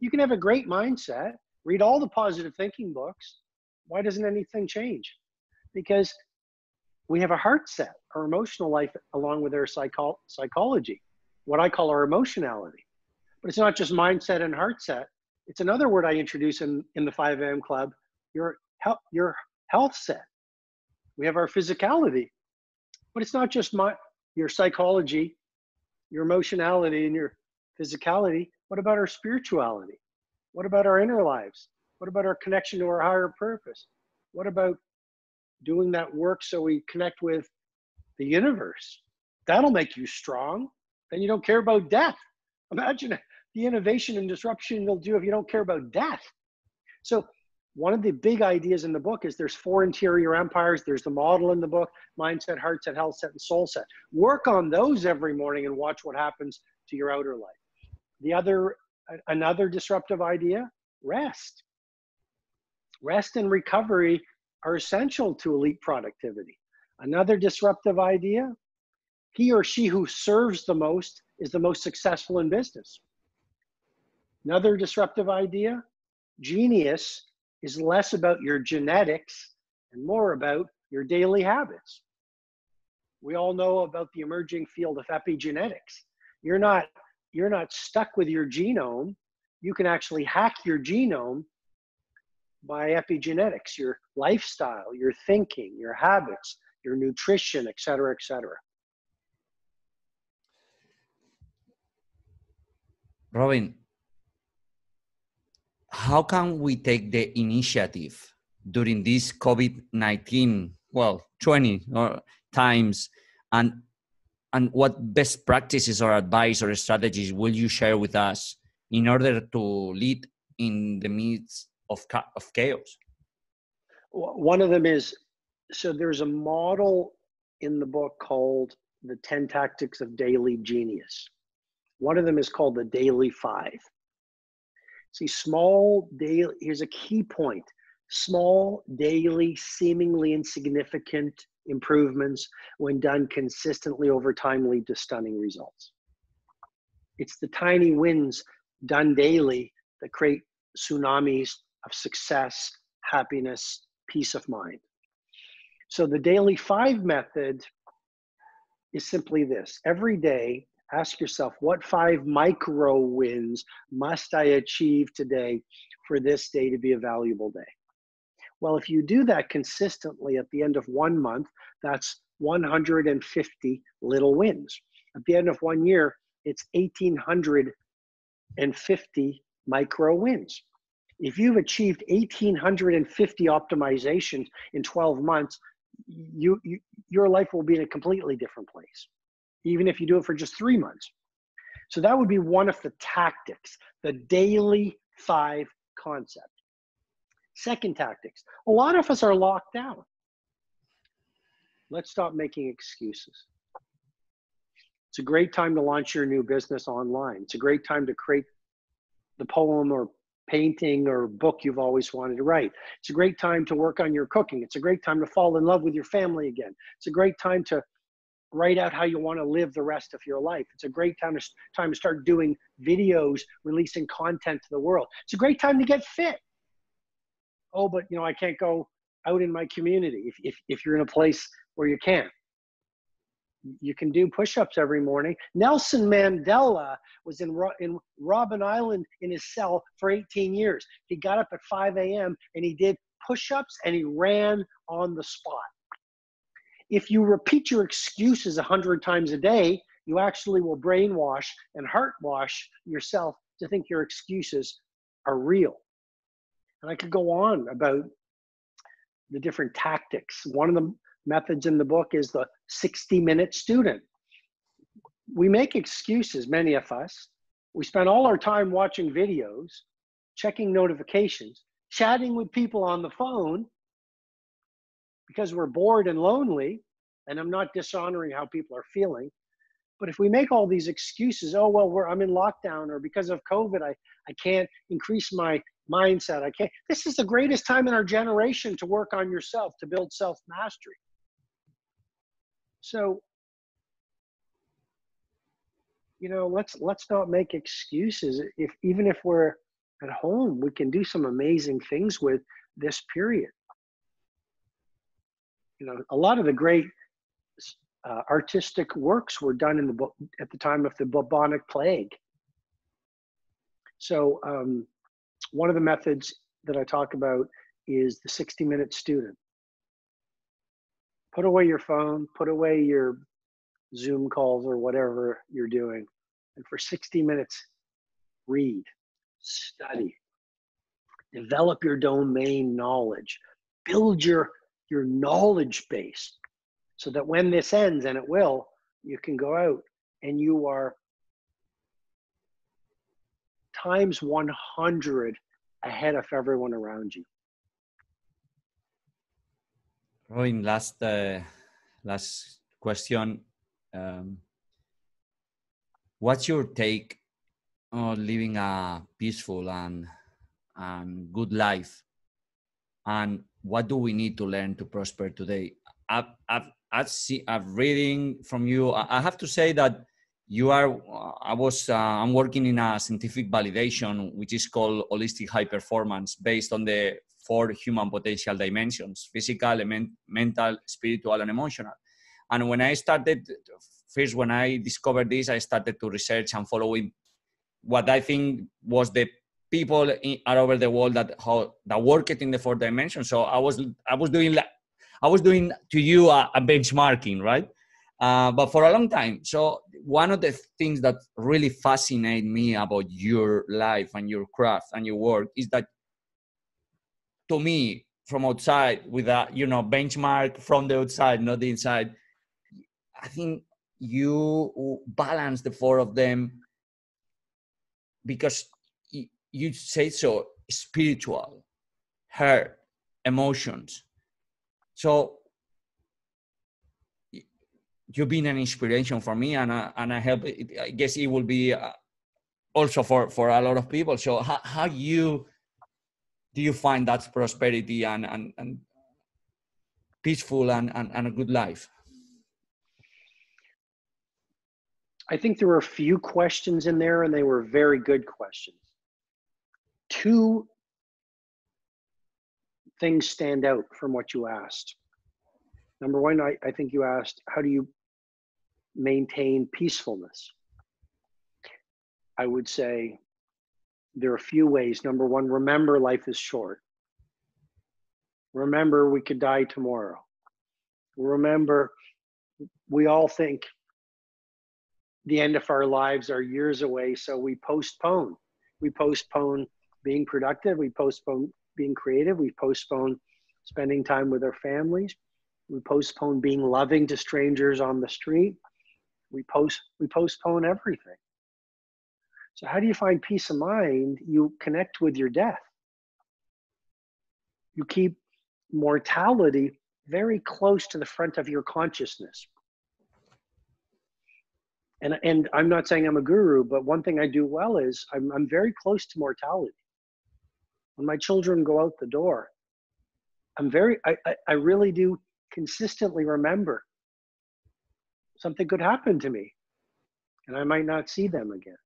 You can have a great mindset, read all the positive thinking books. Why doesn't anything change? Because we have a heart set, our emotional life, along with our psychology, what I call our emotionality. But it's not just mindset and heart set. It's another word I introduce in the 5 a.m. club, your health set. We have our physicality, but it's not just your psychology, your emotionality, and your physicality. What about our spirituality? What about our inner lives? What about our connection to our higher purpose? What about doing that work so we connect with the universe? That'll make you strong. Then you don't care about death. Imagine the innovation and disruption you'll do if you don't care about death. So one of the big ideas in the book is there's 4 interior empires. There's the model in the book: mindset, heart set, health set, and soul set. Work on those every morning and watch what happens to your outer life. Another disruptive idea: rest. Rest and recovery are essential to elite productivity. Another disruptive idea: he or she who serves the most is the most successful in business. Another disruptive idea: genius is less about your genetics and more about your daily habits. We all know about the emerging field of epigenetics. You're not stuck with your genome. You can actually hack your genome by epigenetics, your lifestyle, your thinking, your habits, your nutrition, et cetera, et cetera. Robin, how can we take the initiative during this COVID-19, 20 times, and what best practices or advice or strategies will you share with us in order to lead in the midst of chaos? One of them is, so there's a model in the book called the 10 Tactics of Daily Genius. One of them is called the Daily 5. See, here's a key point. Small, daily, seemingly insignificant improvements, when done consistently over time, lead to stunning results. It's the tiny wins done daily that create tsunamis of success, happiness, peace of mind. So the Daily 5 method is simply this. Every day, ask yourself, what 5 micro wins must I achieve today for this day to be a valuable day? Well, if you do that consistently at the end of 1 month, that's 150 little wins. At the end of 1 year, it's 1,850 micro wins. If you've achieved 1,850 optimizations in 12 months, your life will be in a completely different place, even if you do it for just 3 months. So that would be one of the tactics, the Daily 5 concept. Second tactics, a lot of us are locked down. Let's stop making excuses. It's a great time to launch your new business online. It's a great time to create the poem or painting or book you've always wanted to write. It's a great time to work on your cooking. It's a great time to fall in love with your family again. It's a great time to write out how you want to live the rest of your life. It's a great time to start doing videos, releasing content to the world. It's a great time to get fit. Oh, but I can't go out in my community. If you're in a place where you can't, you can do push-ups every morning. Nelson Mandela was in Robben Island in his cell for 18 years. He got up at 5 a.m. and he did push-ups and he ran on the spot. If you repeat your excuses 100 times a day, you actually will brainwash and heartwash yourself to think your excuses are real. And I could go on about the different tactics. One of the methods in the book is the 60-minute student. We make excuses, many of us. We spend all our time watching videos, checking notifications, chatting with people on the phone because we're bored and lonely. And I'm not dishonoring how people are feeling. But if we make all these excuses, oh, well, I'm in lockdown, or because of COVID, I can't increase my mindset. I can't. This is the greatest time in our generation to work on yourself, to build self-mastery. So, let's not make excuses. Even if we're at home, we can do some amazing things with this period. A lot of the great artistic works were done in the book at the time of the bubonic plague. So one of the methods that I talk about is the 60-minute student. Put away your phone, put away your Zoom calls or whatever you're doing, and for 60 minutes, read, study, develop your domain knowledge, build your knowledge base, so that when this ends, and it will, you can go out and you are times 100 ahead of everyone around you. Robin, last question. What's your take on living a peaceful and good life? And what do we need to learn to prosper today? I'm reading from you. I have to say that I'm working in a scientific validation, which is called holistic high performance, based on the 4 human potential dimensions: physical, mental, spiritual, and emotional. And when I discovered this, I started to research and following what I think was the people all over the world that worked in the 4 dimensions. So I was I was doing to you a benchmarking, right? But for a long time. So one of the things that really fascinate me about your life and your craft and your work is that, to me, from outside, with a benchmark from the outside, not the inside, I think you balance the four of them because you say so: spiritual, heart, emotions. So you've been an inspiration for me, and I hope I guess it will be also for a lot of people. So how do you find that prosperity and peaceful and a good life? I think there were a few questions in there, and they were very good questions. Two things stand out from what you asked. Number one, I think you asked, how do you maintain peacefulness? I would say there are a few ways. Number one, remember life is short. Remember we could die tomorrow. Remember, we all think the end of our lives are years away, so we postpone. We postpone being productive. We postpone being creative. We postpone spending time with our families. We postpone being loving to strangers on the street. We postpone everything. So how do you find peace of mind? You connect with your death. You keep mortality very close to the front of your consciousness. And I'm not saying I'm a guru, but one thing I do well is I'm very close to mortality. When my children go out the door, I really do consistently remember something could happen to me and I might not see them again.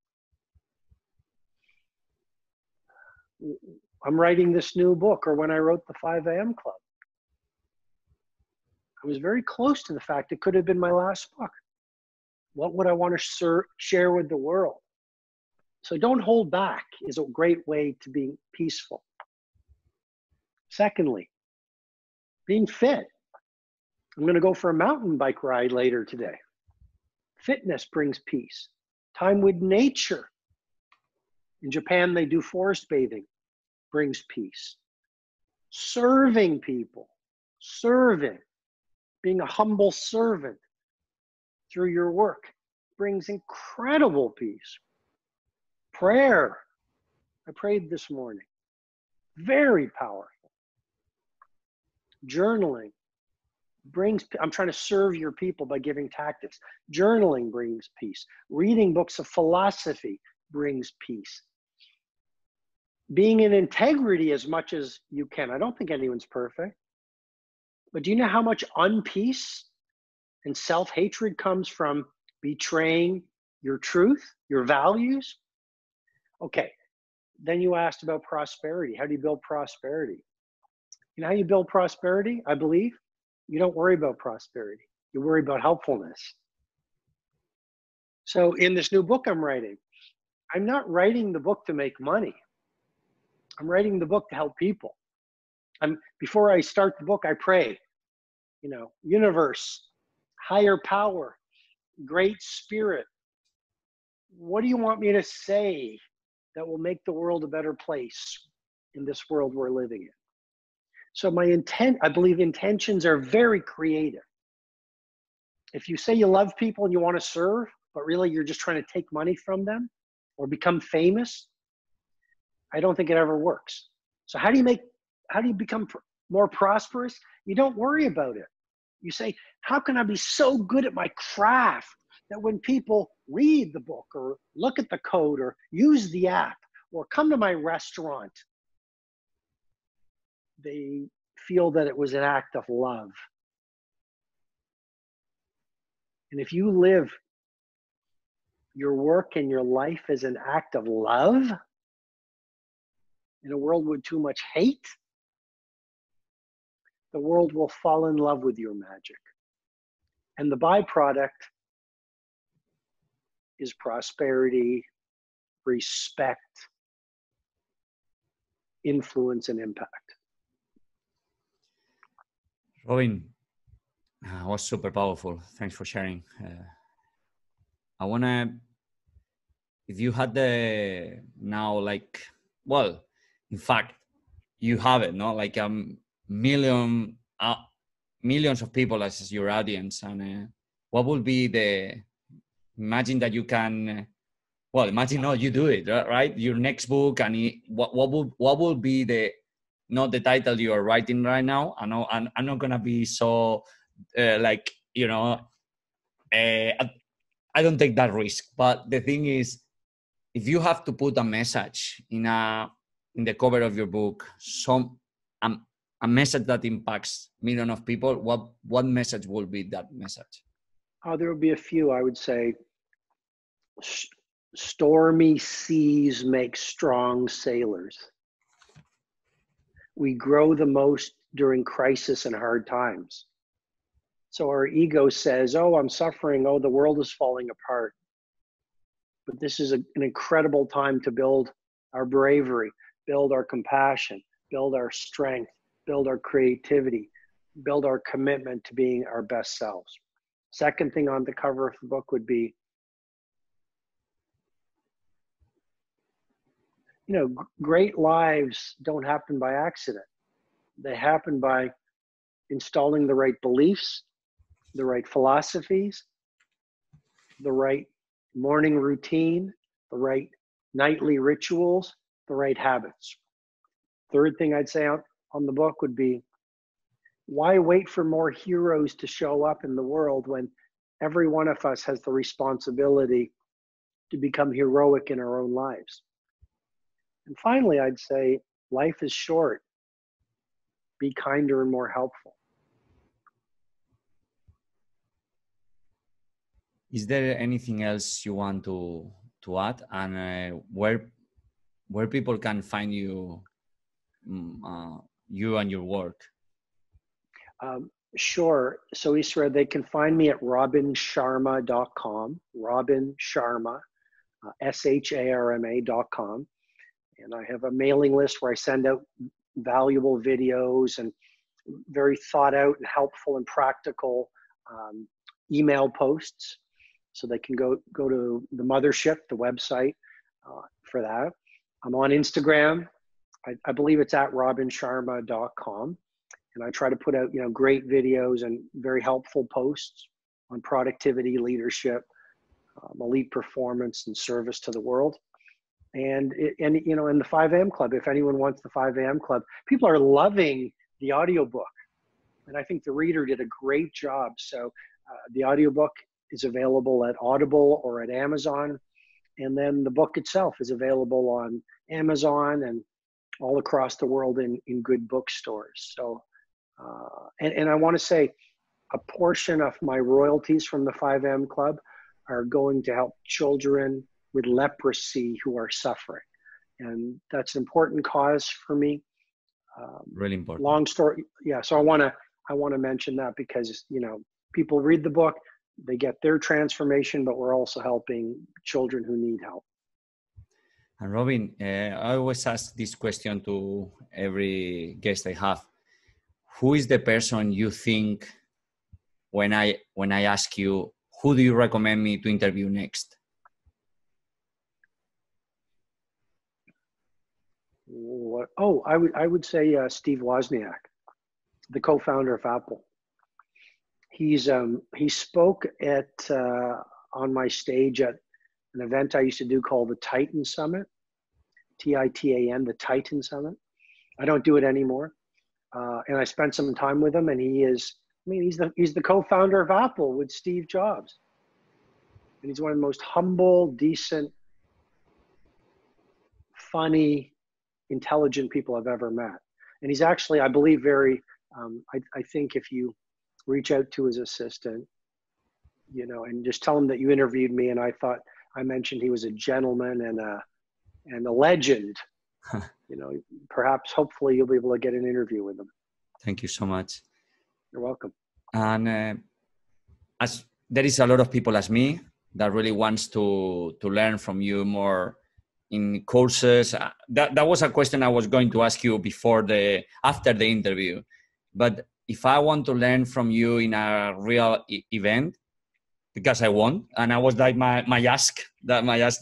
I'm writing this new book, or when I wrote the 5 a.m. Club, I was very close to the fact it could have been my last book. What would I want to share with the world? So don't hold back is a great way to be peaceful. Secondly, being fit. I'm going to go for a mountain bike ride later today. Fitness brings peace. Time with nature. In Japan, they do forest bathing, brings peace. Serving people, being a humble servant through your work brings incredible peace. Prayer. I prayed this morning. Very powerful. Journaling brings, I'm trying to serve your people by giving tactics. Journaling brings peace. Reading books of philosophy brings peace. Being in integrity as much as you can. I don't think anyone's perfect. But do you know how much unpeace and self-hatred comes from betraying your truth, your values? Okay, then you asked about prosperity. How do you build prosperity? You know how you build prosperity, I believe? You don't worry about prosperity. You worry about helpfulness. So in this new book I'm writing, I'm not writing the book to make money. I'm writing the book to help people. Before I start the book, I pray, universe, higher power, great spirit. What do you want me to say that will make the world a better place in this world we're living in? So I believe intentions are very creative. If you say you love people and you want to serve, but really you're just trying to take money from them or become famous, I don't think it ever works. So how do you become more prosperous? You don't worry about it. You say, how can I be so good at my craft that when people read the book or look at the code or use the app or come to my restaurant, they feel that it was an act of love. And if you live your work and your life as an act of love in a world with too much hate, the world will fall in love with your magic. And the byproduct is prosperity, respect, influence, and impact. Robin, was super powerful. Thanks for sharing. I want to, if you had the now, like, well, in fact, you have it, no? Like million, millions of people as your audience. And what would be imagine that you can, well, imagine no, you do it, right? Your next book, and what will be not the title you are writing right now. I know I'm not gonna be so like, I don't take that risk. But the thing is, if you have to put a message in the cover of your book, a message that impacts millions of people, what message will be that message? There will be a few. I would say, stormy seas make strong sailors. We grow the most during crisis and hard times. So our ego says, oh, I'm suffering. Oh, the world is falling apart. But this is an incredible time to build our bravery, build our compassion, build our strength, build our creativity, build our commitment to being our best selves. Second thing on the cover of the book would be, great lives don't happen by accident. They happen by installing the right beliefs, the right philosophies, the right morning routine, the right nightly rituals, the right habits. Third thing I'd say on the book would be, why wait for more heroes to show up in the world when every one of us has the responsibility to become heroic in our own lives? And finally, I'd say, life is short. Be kinder and more helpful. Is there anything else you want to add, and where people can find you, you and your work? Sure. So Isra, they can find me at robinsharma.com, Robin Sharma, SHARMA.com. And I have a mailing list where I send out valuable videos and very thought out and helpful and practical email posts. So they can go to the mothership, the website for that. I'm on Instagram. I believe it's at robinsharma.com. And I try to put out, great videos and very helpful posts on productivity, leadership, elite performance, and service to the world. And in the 5 a.m. Club, if anyone wants the 5 a.m. Club, people are loving the audiobook. And I think the reader did a great job. So the audiobook is available at Audible or at Amazon. And then the book itself is available on Amazon and all across the world in good bookstores. So, and I want to say a portion of my royalties from the 5 a.m. Club are going to help children with leprosy who are suffering. And that's an important cause for me. Really important. Long story. Yeah. So I want to mention that because, people read the book, they get their transformation, but we're also helping children who need help. And Robin, I always ask this question to every guest I have. Who is the person you think when I ask you, who do you recommend me to interview next? I would say Steve Wozniak, the co-founder of Apple. He spoke at on my stage at an event I used to do called the Titan Summit, TITAN, the Titan Summit. I don't do it anymore, and I spent some time with him. And he's the co-founder of Apple with Steve Jobs, and he's one of the most humble, decent, funny, intelligent people I've ever met. And he's actually, I believe, very. I think if you reach out to his assistant, and just tell him that you interviewed me, and I mentioned he was a gentleman and a legend. Perhaps, hopefully, you'll be able to get an interview with him. Thank you so much. You're welcome. And as there is a lot of people as me that really wants to learn from you more in courses. That was a question I was going to ask you after the interview. But if I want to learn from you in a real event, because I won't, and I was like my ask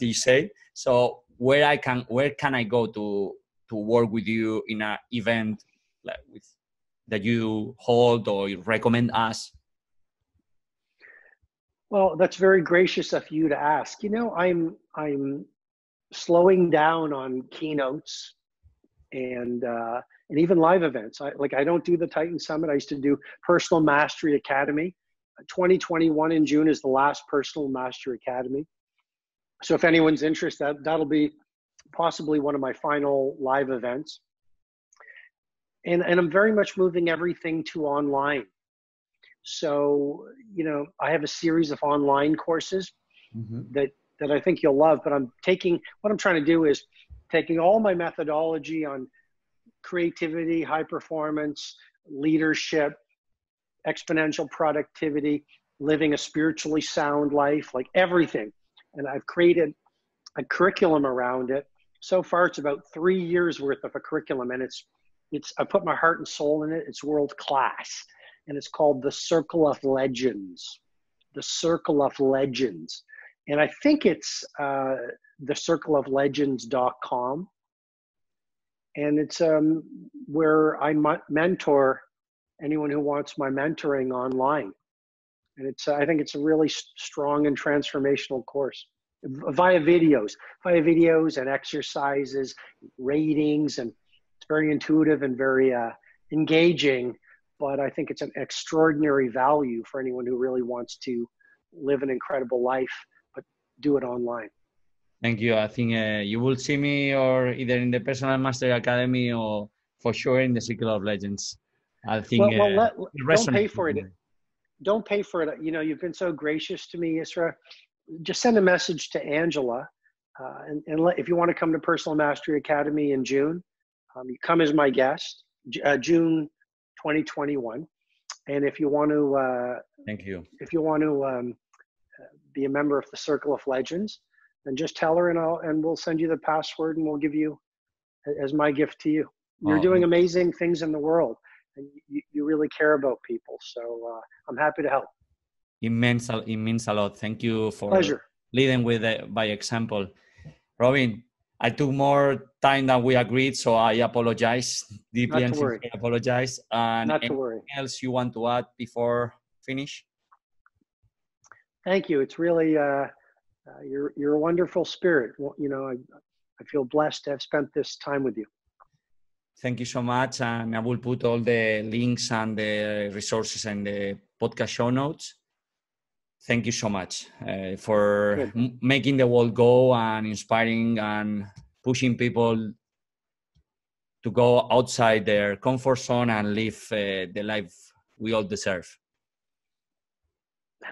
you say. So where can I go to work with you in an event like that you hold or you recommend us? Well, that's very gracious of you to ask. You know, I'm slowing down on keynotes and even live events. I don't do the Titan Summit. I used to do Personal Mastery Academy. 2021 in June is the last Personal Mastery Academy. So if anyone's interested, that'll be possibly one of my final live events. And I'm very much moving everything to online. So, you know, I have a series of online courses that I think you'll love, but what I'm trying to do is taking all my methodology on creativity, high performance, leadership, exponential productivity, living a spiritually sound life, like everything. And I've created a curriculum around it. So far, it's about 3 years worth of a curriculum, and I put my heart and soul in it. It's world class, and it's called The Circle of Legends. The Circle of Legends. And I think it's thecircleoflegends.com. And it's where I mentor anyone who wants my mentoring online. And I think it's a really strong and transformational course via videos and exercises, ratings, and it's very intuitive and very engaging. But I think it's an extraordinary value for anyone who really wants to live an incredible life, but do it online. Thank you. I think you will see me or either in the Personal Mastery Academy or for sure in the Circle of Legends. I think don't pay for it. Don't pay for it. You know, you've been so gracious to me, Isra. Just send a message to Angela. If you want to come to Personal Mastery Academy in June, you come as my guest, June 2021. And if you want to, thank you. If you want to be a member of the Circle of Legends, then just tell her and we'll send you the password and we'll give you as my gift to you. You're doing amazing things in the world, and you really care about people. So I'm happy to help. It means a lot. Thank you for Pleasure. Leading by example. Robin, I took more time than we agreed, so I apologize deeply. Not to worry. I apologize. And not to worry. Anything else you want to add before finish? Thank you. It's really you're a wonderful spirit. You know, I feel blessed to have spent this time with you. Thank you so much, and I will put all the links and the resources in the podcast show notes. Thank you so much for making the world go and inspiring and pushing people to go outside their comfort zone and live the life we all deserve.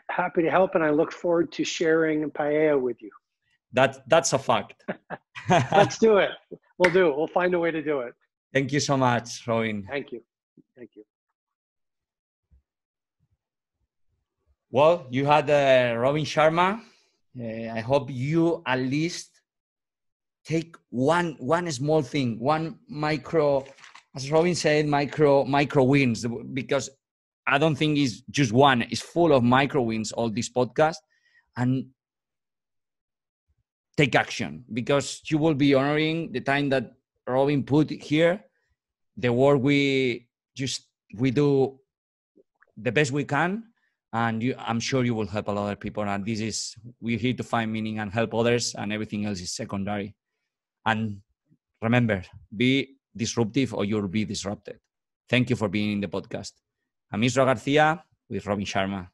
Happy to help, and I look forward to sharing paella with you. That's a fact. Let's do it. We'll do it. We'll find a way to do it. Thank you so much, Robin. Thank you. Thank you. Well, you had Robin Sharma. I hope you at least take one small thing, one micro, as Robin said, micro wins, because I don't think it's just one. It's full of micro wins, all this podcast. And take action, because you will be honoring the time that Robin put here, the work we do the best we can. And I'm sure you will help a lot of people. And we're here to find meaning and help others, and everything else is secondary. And remember, be disruptive or you'll be disrupted. Thank you for being in the podcast. I'm Isra Garcia with Robin Sharma.